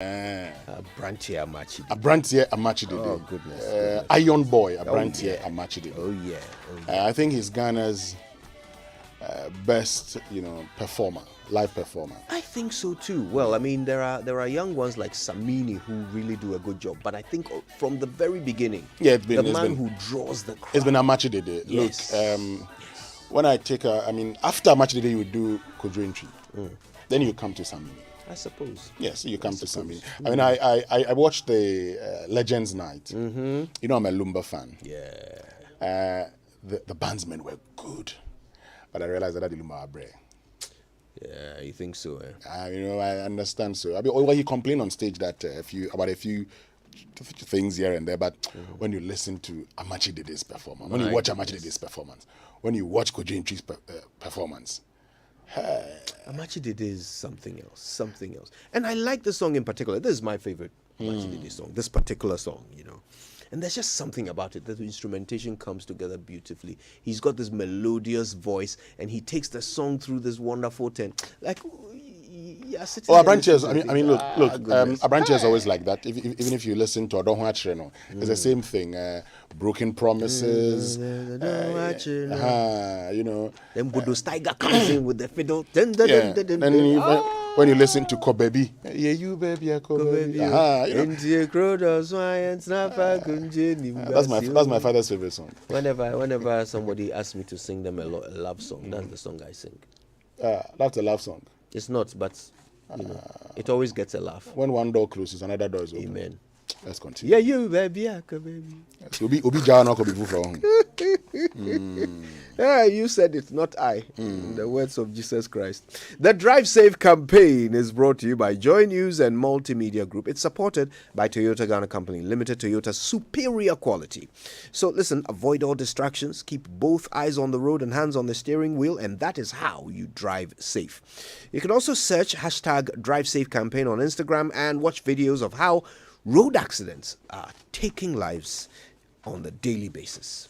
Abrantier Amachidi. Abrantier Amachidi. Oh, goodness. Iron Boy, Abrantier Amachidi. Oh, yeah. I think he's Ghana's best, performer, live performer. I think so too. Well, I mean, there are young ones like Samini who really do a good job. But I think from the very beginning, the man who draws the crowd. It's been Amachidi. Yes. Look, when I take after Amachidi, you would do Kojo. Then you come to Samini. I suppose. Yes, you come to Samini. I mean, I watched the Legends Night. Mm-hmm. You know, I'm a Lumba fan. Yeah. The bandsmen were good. But I realized that the Lumba are brave. Yeah, you think so? I understand so. I mean, or he complained on stage that a few things here and there, but when you listen to Amachidide's performance, when you watch Amachidide's performance, when you watch Kojo Ntri's performance, Amachidide is something else. And I like the song in particular. This is my favorite Amachidide song, this particular song, And there's just something about it, that the instrumentation comes together beautifully. He's got this melodious voice, and he takes the song through this wonderful Abrantier. Look. Abrantier is always like that. Even if you listen to Odon Huachre, it's the same thing. Broken promises. Then Bodo Steiger comes in with the fiddle. When you listen to Kobebi, you baby, Kobebi. That's my father's favorite song. Whenever somebody asks me to sing them a love song, that's the song I sing. That's a love song. It's not, but it always gets a laugh. When one door closes, another door is open. Amen. Let's continue. Yeah, you baby, baby. Obi Jana could be from. Yeah, you said it, not I. The words of Jesus Christ. The Drive Safe campaign is brought to you by Joy News and Multimedia Group. It's supported by Toyota Ghana Company Limited, Toyota's superior quality. So listen, avoid all distractions, keep both eyes on the road and hands on the steering wheel, and that is how you drive safe. You can also search hashtag Drive Safe campaign on Instagram and watch videos of how road accidents are taking lives on the daily basis.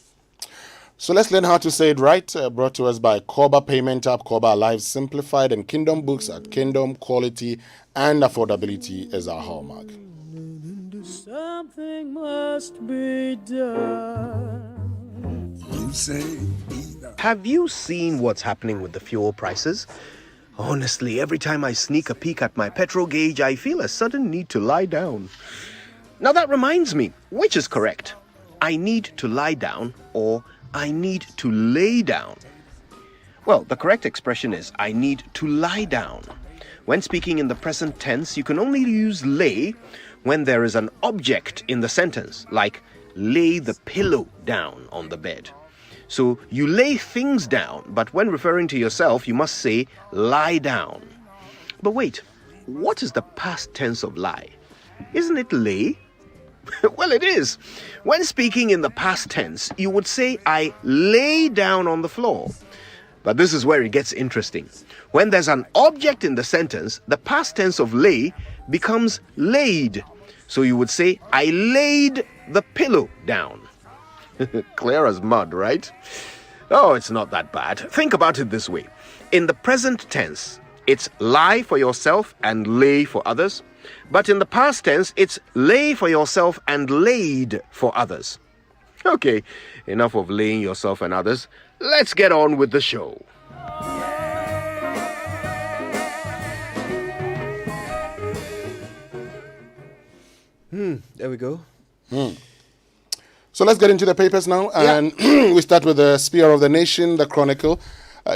So let's learn how to say it right. Brought to us by Korba Payment App, Korba Live Simplified, and Kingdom Books at Kingdom. Quality and affordability is our hallmark. Something must be done. You say either. Have you seen what's happening with the fuel prices? Honestly, every time I sneak a peek at my petrol gauge, I feel a sudden need to lie down. Now that reminds me, which is correct? I need to lie down or I need to lay down? Well, the correct expression is I need to lie down. When speaking in the present tense, you can only use lay when there is an object in the sentence, like lay the pillow down on the bed. So you lay things down, but when referring to yourself, you must say lie down. But wait, what is the past tense of lie? Isn't it lay? Well, it is. When speaking in the past tense, you would say I lay down on the floor. But this is where it gets interesting. When there's an object in the sentence, the past tense of lay becomes laid. So you would say I laid the pillow down. Clear as mud, right? Oh, it's not that bad. Think about it this way. In the present tense, it's lie for yourself and lay for others. But in the past tense, it's lay for yourself and laid for others. Okay, enough of laying yourself and others. Let's get on with the show. There we go. So let's get into the papers now, and we start with the Spear of the Nation, the Chronicle.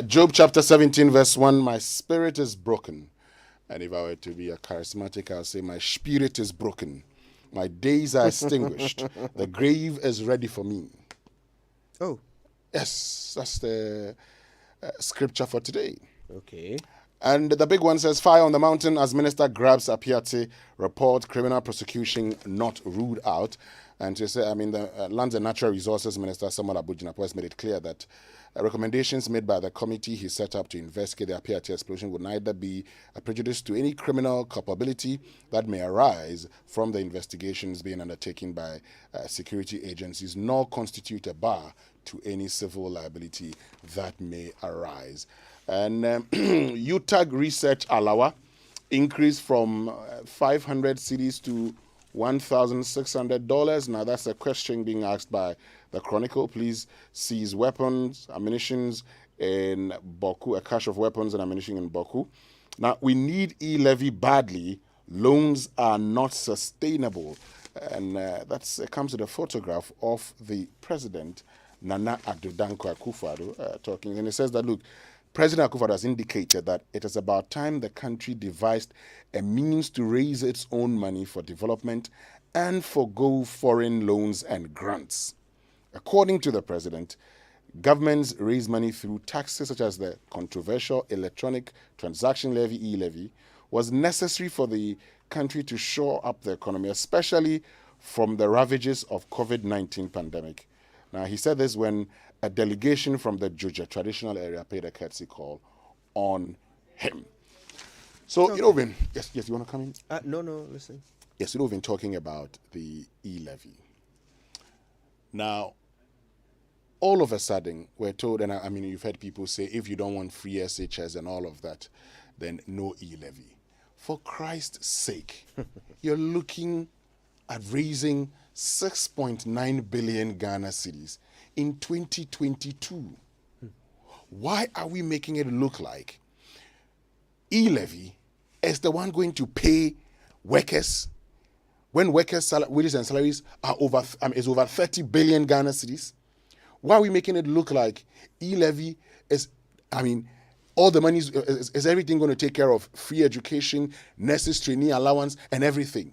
Job chapter 17, verse 1, my spirit is broken. And if I were to be a charismatic, I'll say my spirit is broken. My days are extinguished. The grave is ready for me. Oh. Yes, that's the scripture for today. Okay. And the big one says, fire on the mountain as minister grabs Apiate, report criminal prosecution not ruled out. And to say, the Lands and Natural Resources Minister Samuel Abujinapo has made it clear that recommendations made by the committee he set up to investigate the Apiate explosion would neither be a prejudice to any criminal culpability that may arise from the investigations being undertaken by security agencies, nor constitute a bar to any civil liability that may arise. And UTAG Research Alawa increase from 500 cedis to $1,600. Now, that's a question being asked by the Chronicle. Police seize weapons, ammunitions in Boku, a cache of weapons and ammunition in Boku. Now, we need e-levy badly. Loans are not sustainable. And it comes with a photograph of the president, Nana Addo Akufo-Addo, talking. And it says that, look, President Akufo-Addo has indicated that it is about time the country devised a means to raise its own money for development and forgo foreign loans and grants. According to the president, governments raise money through taxes such as the controversial electronic transaction levy, e-levy, was necessary for the country to shore up the economy, especially from the ravages of COVID-19 pandemic. Now, he said this when a delegation from the Juja traditional area paid a courtesy call on him. So, okay. Yes, you want to come in? No, listen. Yes, we've been talking about the e-levy. Now, all of a sudden, we're told, and I mean, you've heard people say, if you don't want free SHS and all of that, then no e-levy. For Christ's sake, you're looking at raising 6.9 billion Ghana cedis in 2022. Why are we making it look like e-levy is the one going to pay workers when workers' wages and salaries are over 30 billion Ghana cedis? Why are we making it look like e-levy is, all the money is everything going to take care of free education, nurses, trainee allowance, and everything?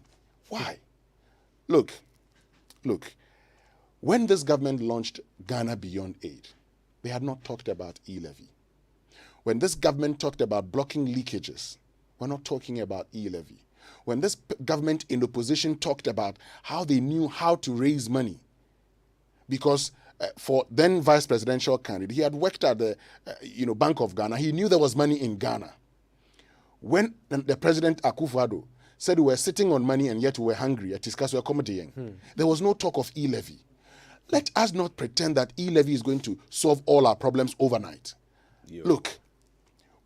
Why? Look, when this government launched Ghana Beyond Aid, they had not talked about e-levy. When this government talked about blocking leakages, we're not talking about e-levy. When this government in opposition talked about how they knew how to raise money, because for then vice presidential candidate, he had worked at the Bank of Ghana. He knew there was money in Ghana. When the president Akufo-Addo said we were sitting on money and yet we were hungry at Tiskaso Comedy, there was no talk of e-levy. Let us not pretend that e-levy is going to solve all our problems overnight. Yeah. Look,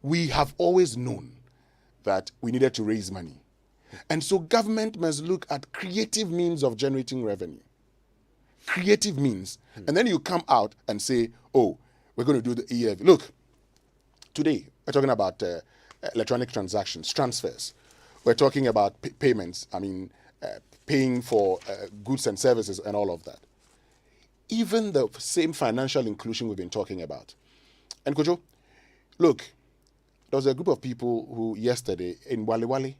we have always known that we needed to raise money. And so government must look at creative means of generating revenue. Creative means. And then you come out and say, oh, we're going to do the e-levy. Look, today we're talking about electronic transactions, transfers. We're talking about payments, paying for goods and services and all of that. Even the same financial inclusion we've been talking about. And Kojo, look, there was a group of people who yesterday in Wale Wale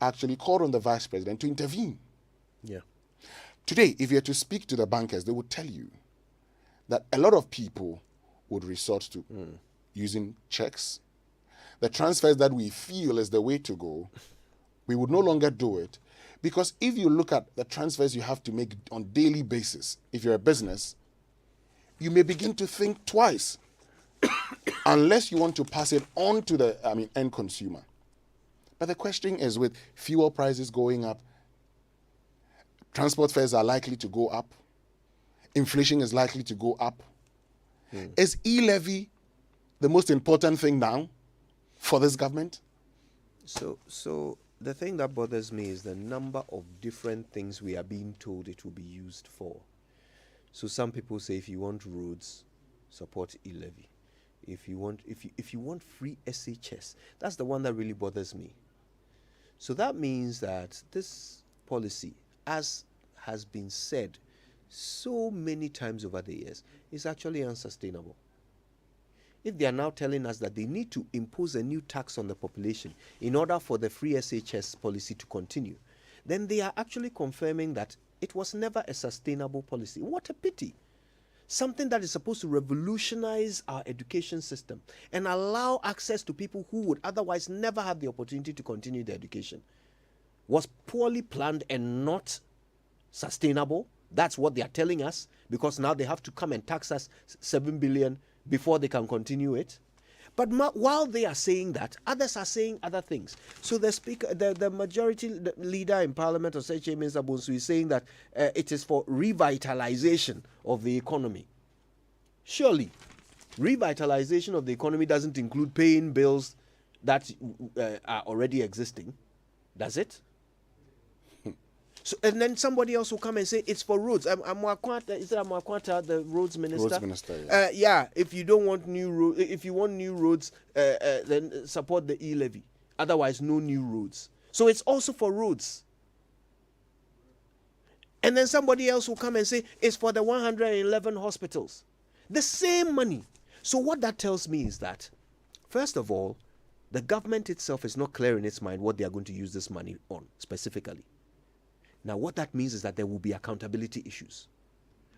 actually called on the vice president to intervene. Yeah. Today, if you were to speak to the bankers, they would tell you that a lot of people would resort to using checks. The transfers that we feel is the way to go, we would no longer do it. Because if you look at the transfers you have to make on daily basis, if you're a business, you may begin to think twice unless you want to pass it on to the end consumer. But the question is, with fuel prices going up, transport fares are likely to go up, inflation is likely to go up. Is e-levy the most important thing now for this government? So the thing that bothers me is the number of different things we are being told it will be used for. So some people say if you want roads, support e-levy. If you want free SHS, that's the one that really bothers me. So that means that this policy, as has been said so many times over the years, is actually unsustainable. If they are now telling us that they need to impose a new tax on the population in order for the free SHS policy to continue, then they are actually confirming that it was never a sustainable policy. What a pity. Something that is supposed to revolutionize our education system and allow access to people who would otherwise never have the opportunity to continue their education was poorly planned and not sustainable. That's what they are telling us, because now they have to come and tax us 7 billion before they can continue it. But while they are saying that, others are saying other things. So the speaker, the majority leader in Parliament, Oseche Mensah Bonsu, is saying that it is for revitalization of the economy. Surely, revitalization of the economy doesn't include paying bills that are already existing, does it? So, and then somebody else will come and say it's for roads. Amwakwanta, is it Amwakwanta, the roads minister? Roads minister, yeah. If you don't want if you want new roads, then support the e-levy. Otherwise, no new roads. So it's also for roads. And then somebody else will come and say it's for the 111 hospitals. The same money. So what that tells me is that, first of all, the government itself is not clear in its mind what they are going to use this money on specifically. Now, what that means is that there will be accountability issues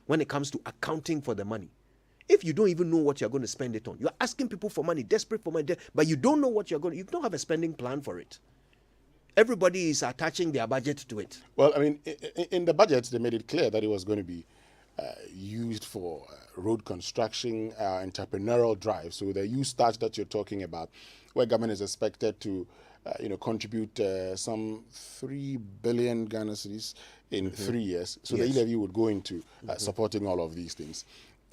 when it comes to accounting for the money. If you don't even know what you're going to spend it on, you're asking people for money, desperate for money, but you don't know what you don't have a spending plan for it. Everybody is attaching their budget to it. Well, I mean, in the budget, they made it clear that it was going to be used for road construction, entrepreneurial drive. So the youth start that you're talking about, where government is expected to contribute some 3 billion Ghana cedis in 3 years. So the e-levy would go into supporting all of these things.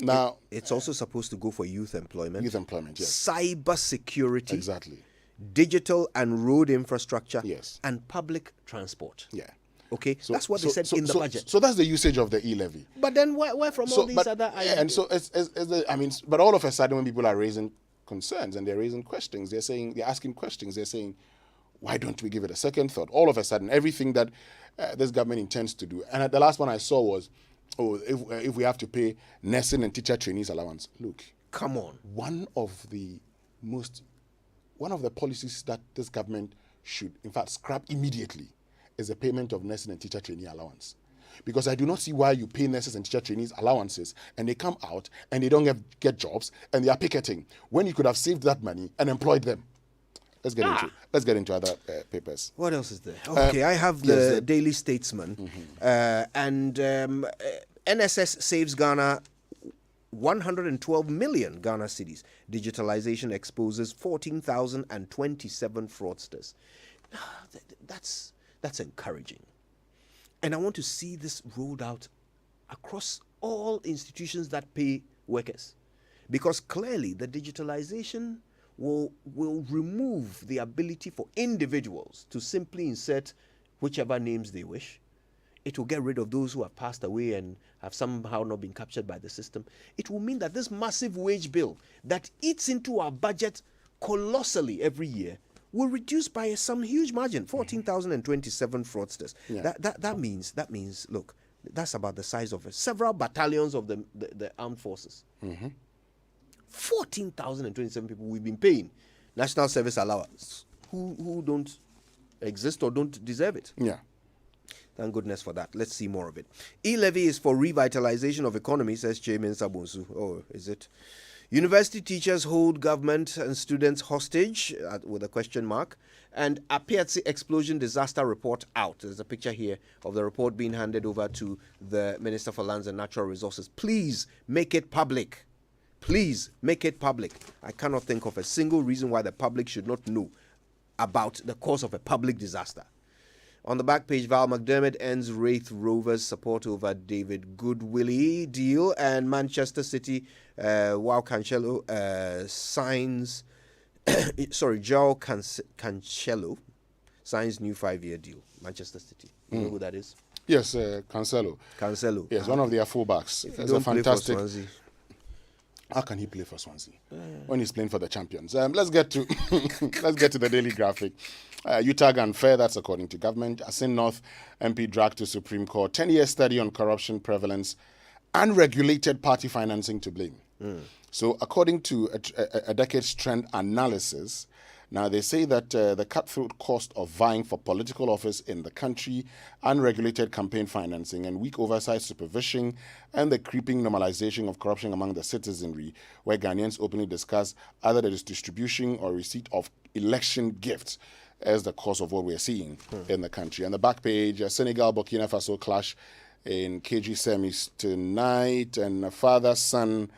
Now, it's also supposed to go for youth employment. Youth employment, yes. Cyber security. Exactly. Digital and road infrastructure. Yes. And public transport. Yeah. Okay, that's what they said in the budget. So that's the usage of the e-levy. But then where from all these other ideas? And so but all of a sudden when people are raising concerns and they're raising questions, they're asking questions, they're saying, why don't we give it a second thought? All of a sudden, everything that this government intends to do. And the last one I saw was, if we have to pay nursing and teacher trainees allowance. Look. Come on. One of the policies that this government should, in fact, scrap immediately is the payment of nursing and teacher trainee allowance. Because I do not see why you pay nurses and teacher trainees allowances and they come out and they don't get jobs and they are picketing when you could have saved that money and employed them. Let's get into other papers. What else is there? Okay, I have the Daily Statesman, and NSS saves Ghana 112 million Ghana cedis. Digitalization exposes 14,027 fraudsters. That's encouraging, and I want to see this rolled out across all institutions that pay workers, because clearly the digitalization will remove the ability for individuals to simply insert whichever names they wish. It will get rid of those who have passed away and have somehow not been captured by the system. It will mean that this massive wage bill that eats into our budget colossally every year will reduce by some huge margin. 14,027 fraudsters. Yeah. That means, look, that's about the size of several battalions of the armed forces. 14,027 people we've been paying national service allowance who don't exist or don't deserve it. Yeah. Thank goodness for that. Let's see more of it. E-levy is for revitalization of economy, says Chairman Sabonsu. Oh, is it? University teachers hold government and students hostage with a question mark. And Apiatsi explosion disaster report out. There's a picture here of the report being handed over to the Minister for Lands and Natural Resources. Please make it public. Please make it public. I cannot think of a single reason why the public should not know about the cause of a public disaster. On the back page, Val McDermott ends Wraith Rovers' support over David Goodwillie deal, and Manchester City, Joao Cancelo signs. Joao Cancelo signs new 5-year deal. Manchester City. You know who that is? Yes, Cancelo. Yes, one of their fullbacks. It's a fantastic. How can he play for Swansea when he's playing for the champions? Let's get to the Daily Graphic. Utah gun fair, that's according to government. Asin North MP dragged to Supreme Court. 10-year study on corruption prevalence, unregulated party financing to blame. So according to a decade's trend analysis, now they say that the cutthroat cost of vying for political office in the country, unregulated campaign financing, and weak oversight supervision, and the creeping normalization of corruption among the citizenry, where Ghanaians openly discuss either the distribution or receipt of election gifts as the cause of what we're seeing in the country. On the back page, Senegal-Burkina Faso clash in KG semis tonight, and father-son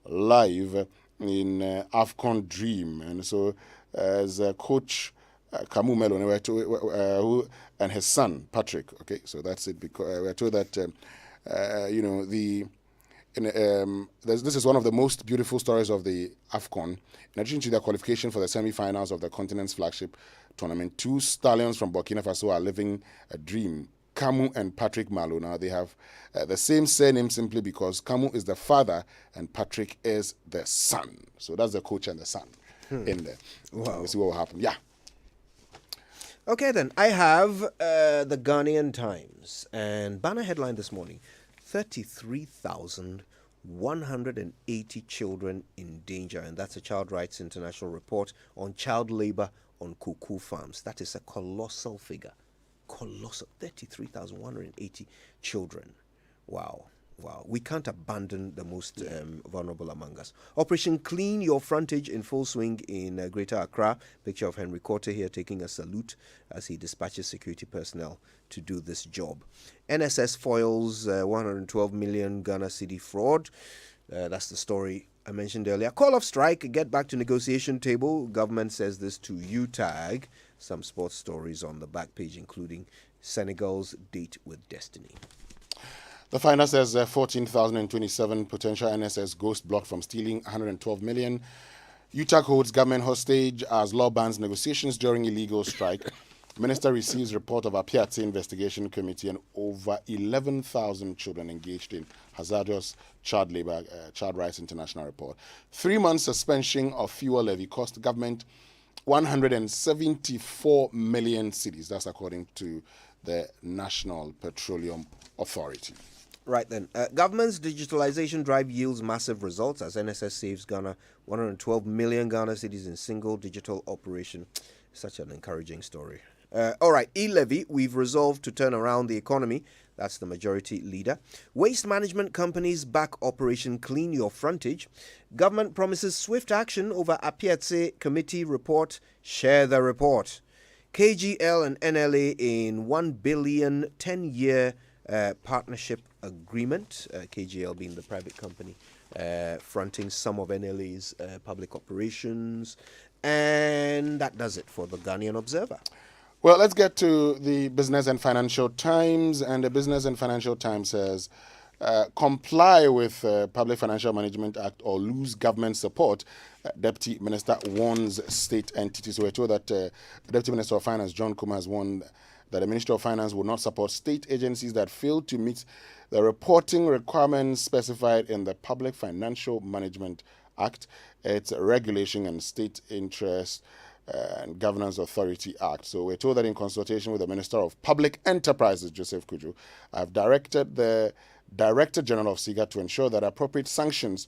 live in AFCON Dream. And so as Coach Kamu Melo and his son Patrick. Okay, so that's it. Because we're told that This is one of the most beautiful stories of the AFCON. In addition to their qualification for the semi-finals of the continent's flagship tournament, two stallions from Burkina Faso are living a dream. Camus and Patrick Malo. Now, they have the same surname simply because Camus is the father and Patrick is the son. So that's the coach and the son in there. Wow. We'll see what will happen. Yeah. Okay, then. I have the Ghanaian Times. And banner headline this morning, 33,180 children in danger. And that's a Child Rights International report on child labor on cocoa farms. That is a colossal figure. Colossal. 33,180 children. Wow. We can't abandon the most vulnerable among us. Operation Clean Your Frontage in full swing in Greater Accra. Picture of Henry Cotter here taking a salute as he dispatches security personnel to do this job. NSS foils 112 million Ghana cedi fraud. That's the story I mentioned earlier. Call of strike, get back to negotiation table. Government says this to UTAG. Some sports stories on the back page, including Senegal's date with destiny. The finder says 14,027 potential NSS ghost blocked from stealing 112 million. UTAG holds government hostage as law bans negotiations during illegal strike. Minister receives report of Apiate investigation committee and over 11,000 children engaged in hazardous child labor, Child Rights International report. 3 months suspension of fuel levy cost government 174 million cedis. That's according to the National Petroleum Authority. Right then. Government's digitalization drive yields massive results as NSS saves Ghana 112 million Ghana cedis in single digital operation. Such an encouraging story. All right, e-levy, we've resolved to turn around the economy. That's the majority leader. Waste management companies back Operation Clean Your Frontage. Government promises swift action over Apiate committee report. Share the report. KGL and NLA in 1 billion 10-year partnership agreement. KGL being the private company fronting some of NLA's public operations. And that does it for the Ghanaian Observer. Well, let's get to the Business and Financial Times. And the Business and Financial Times says, comply with Public Financial Management Act or lose government support. Deputy Minister warns state entities. So we're told that Deputy Minister of Finance, John Kuma, has warned that the Ministry of Finance will not support state agencies that fail to meet the reporting requirements specified in the Public Financial Management Act, its Regulation and State Interest and Governance Authority Act. So we're told that in consultation with the Minister of Public Enterprises, Joseph Kuju, I've directed the Director General of SIGA to ensure that appropriate sanctions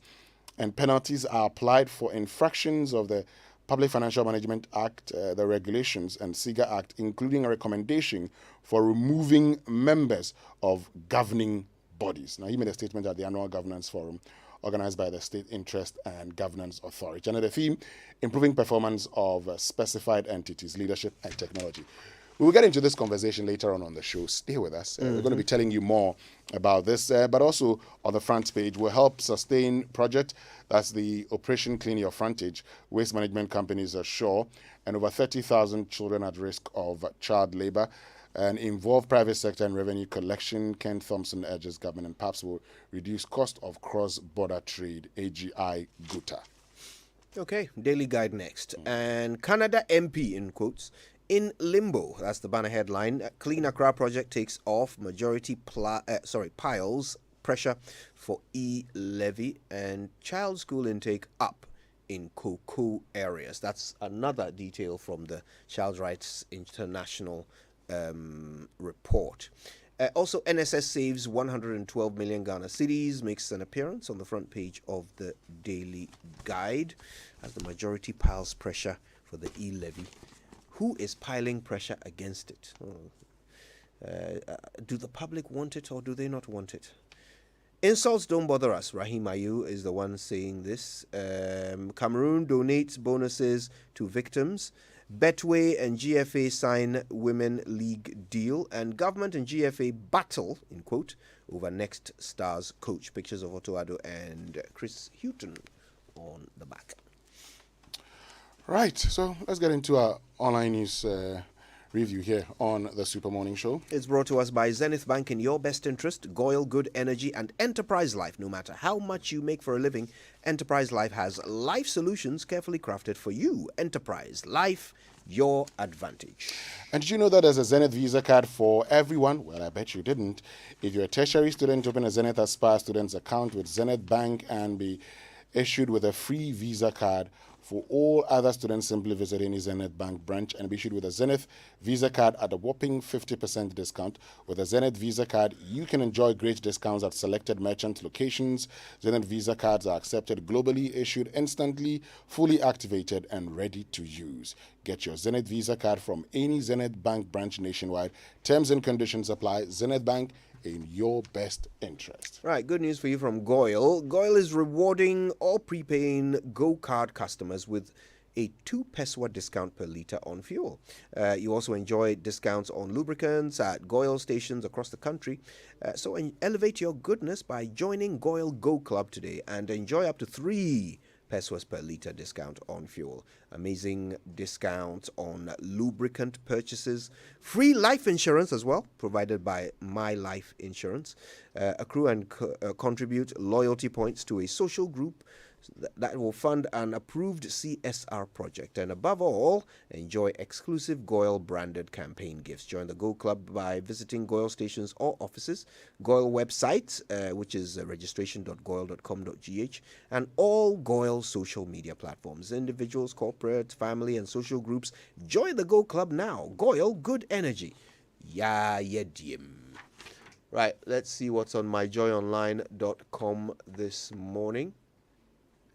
and penalties are applied for infractions of the Public Financial Management Act, the Regulations, and SIGA Act, including a recommendation for removing members of governing bodies. Now, he made a statement at the Annual Governance Forum organized by the State Interest and Governance Authority. Under the theme, improving performance of specified entities, leadership and technology. We will get into this conversation later on the show. Stay with us. We're going to be telling you more about this, but also on the front page, we'll help sustain project. That's the Operation Clean Your Frontage. Waste management companies ashore and over 30,000 children at risk of child labor. And involve private sector and revenue collection. Ken Thompson urges government and PAPS will reduce cost of cross-border trade. AGI Guta. Okay, Daily Guide next. And Canada MP, in quotes, in limbo. That's the banner headline. Clean Accra project takes off. Majority piles pressure for e-levy. And child school intake up in cocoa areas. That's another detail from the Child Rights International report. Also, NSS saves 112 million Ghana cedis, makes an appearance on the front page of the Daily Guide as the majority piles pressure for the e-levy. Who is piling pressure against it? Do the public want it or do they not want it? Insults don't bother us. Rahim Ayu is the one saying this. Cameroon donates bonuses to victims. Betway and GFA sign Women League deal, and government and GFA battle, in quote, over next Stars coach. Pictures of Otto Addo and Chris Houghton on the back. Right, so let's get into our online news review here on the Super Morning Show. It's brought to us by Zenith Bank in your best interest, Goyle Good Energy, and Enterprise Life. No matter how much you make for a living, Enterprise Life has life solutions carefully crafted for you. Enterprise Life, your advantage. And did you know that there's a Zenith Visa card for everyone? Well, I bet you didn't. If you're a tertiary student, open a Zenith Aspire Students account with Zenith Bank and be issued with a free Visa card. For all other students, simply visit any Zenith Bank branch and be issued with a Zenith Visa card at a whopping 50% discount. With a Zenith Visa card, you can enjoy great discounts at selected merchant locations. Zenith Visa cards are accepted globally, issued instantly, fully activated, and ready to use. Get your Zenith Visa card from any Zenith Bank branch nationwide. Terms and conditions apply. Zenith Bank, in your best interest. Right, good news for you from Goyle. Goyle is rewarding all prepaying Go Card customers with a 2 pesewa discount per litre on fuel. You also enjoy discounts on lubricants at Goyle stations across the country. So elevate your goodness by joining Goyle Go Club today and enjoy up to 3 pesewas per litre discount on fuel. Amazing discounts on lubricant purchases. Free life insurance as well, provided by My Life Insurance. Accrue and contribute loyalty points to a social group that will fund an approved CSR project. And above all, enjoy exclusive Goyle branded campaign gifts. Join the Go Club by visiting Goyle stations or offices, Goyle website, which is registration.goyle.com.gh, and all Goyle social media platforms. Individuals, corporate, family, and social groups, join the Go Club now. Goyle Good Energy. Ya yedim. Right, let's see what's on myjoyonline.com this morning.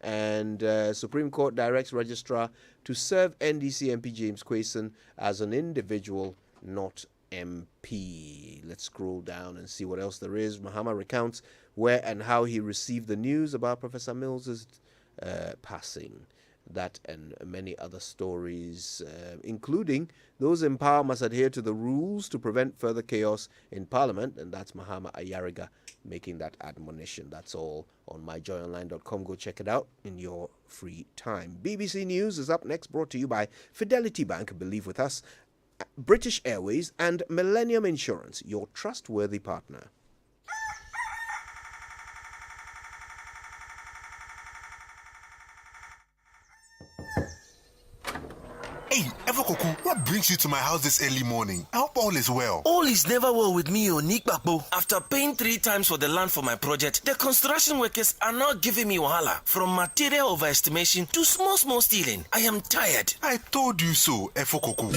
And Supreme Court directs Registrar to serve NDC MP James Quayson as an individual, not MP. Let's scroll down and see what else there is. Mahama recounts where and how he received the news about Professor Mills's passing. That and many other stories, including those in power must adhere to the rules to prevent further chaos in Parliament. And that's Mahama Ayariga making that admonition. That's all on myjoyonline.com. Go check it out in your free time. BBC News is up next, brought to you by Fidelity Bank, believe with us, British Airways, and Millennium Insurance, your trustworthy partner. Hey, Evokoku, what brings you to my house this early morning? I hope all is well. All is never well with me, Nick Bakbo. After paying 3 times for the land for my project, the construction workers are now giving me wahala. From material overestimation to small stealing. I am tired. I told you so, Evokoku.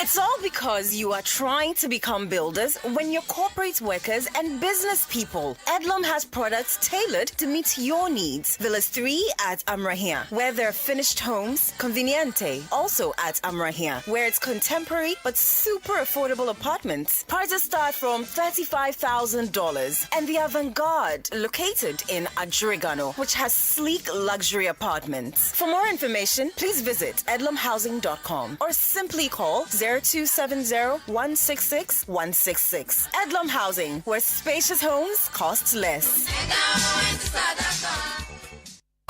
It's all because you are trying to become builders when you're corporate workers and business people. Edlum has products tailored to meet your needs. Villas 3 at Amrahia, where there are finished homes, Conveniente, also at Amrahia, where it's contemporary but super affordable apartments. Prices start from $35,000. And the Avant-Garde, located in Adjurigano, which has sleek luxury apartments. For more information, please visit edlumhousing.com or simply call 0270-166-166. Edlum Housing, where spacious homes cost less.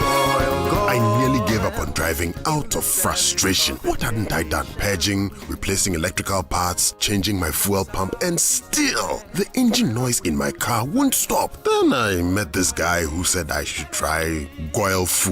I nearly gave up on driving out of frustration. What hadn't I done? Purging, replacing electrical parts, changing my fuel pump, and still the engine noise in my car won't stop. Then I met this guy who said I should try Goyle food.